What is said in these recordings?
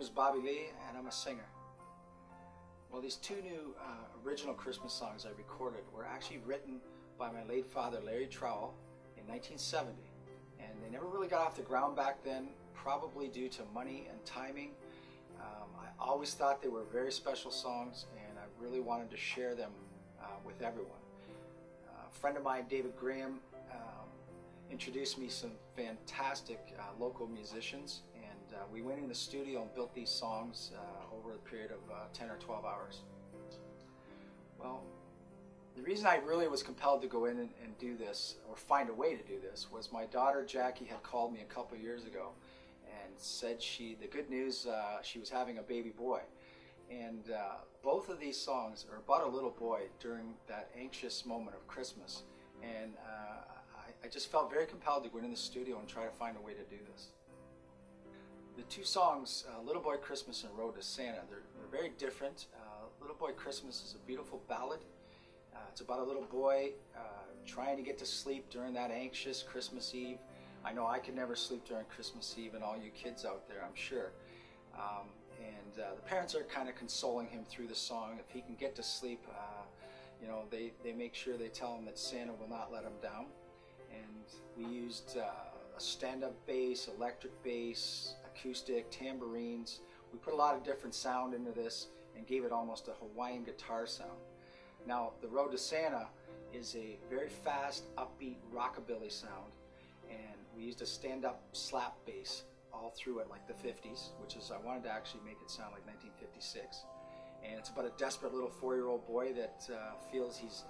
is BobbyLee, and I'm a singer. Well, these two new original Christmas songs I recorded were actually written by my late father, Larry Trowell, in 1970. And they never really got off the ground back then, probably due to money and timing. I always thought they were very special songs, and I really wanted to share them with everyone. A friend of mine, David Graham, introduced me some fantastic local musicians, and we went in the studio and built these songs over a period of 10 or 12 hours. Well, the reason I really was compelled to go in and do this, or find a way to do this, was my daughter Jackie had called me a couple of years ago and said the good news, she was having a baby boy. And both of these songs are about a little boy during that anxious moment of Christmas. And I just felt very compelled to go into the studio and try to find a way to do this. The two songs, Little Boy Christmas and Road to Santa, they're very different. Little Boy Christmas is a beautiful ballad. It's about a little boy trying to get to sleep during that anxious Christmas Eve. I know I could never sleep during Christmas Eve, and all you kids out there, I'm sure. The parents are kind of consoling him through the song. If he can get to sleep, you know, they make sure they tell him that Santa will not let him down. And we used a stand-up bass, electric bass, acoustic, tambourines. We put a lot of different sound into this and gave it almost a Hawaiian guitar sound. Now, The Road to Santa is a very fast, upbeat rockabilly sound, and we used a stand-up slap bass all through it, like the 50s, which is, I wanted to actually make it sound like 1956. And it's about a desperate little 4-year-old boy that feels he's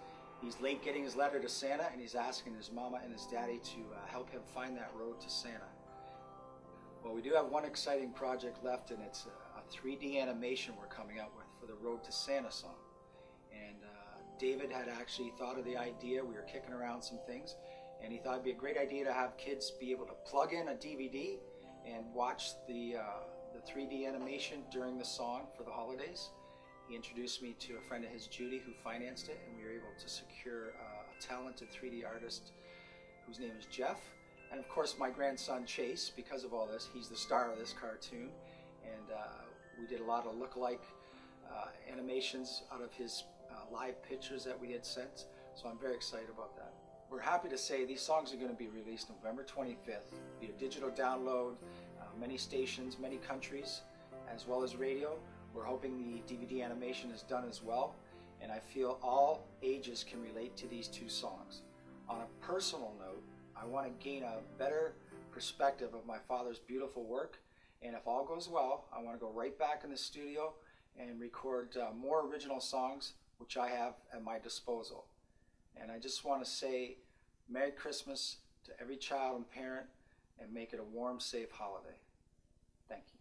late getting his letter to Santa, and he's asking his mama and his daddy to help him find that road to Santa. Well, we do have one exciting project left, and it's a 3D animation we're coming out with for the Road to Santa song. And David had actually thought of the idea. We were kicking around some things, and he thought it'd be a great idea to have kids be able to plug in a DVD and watch the 3D animation during the song for the holidays. He introduced me to a friend of his, Judy, who financed it, and we were able to secure a talented 3D artist whose name is Jeff. And of course my grandson Chase, because of all this, he's the star of this cartoon, and we did a lot of look-alike animations out of his live pictures that we had sent, so I'm very excited about that. We're happy to say these songs are going to be released November 25th via digital download, many stations, many countries, as well as radio. We're hoping the DVD animation is done as well, and I feel all ages can relate to these two songs. On a personal note, I want to gain a better perspective of my father's beautiful work, and if all goes well, I want to go right back in the studio and record more original songs, which I have at my disposal. And I just want to say Merry Christmas to every child and parent, and make it a warm, safe holiday. Thank you.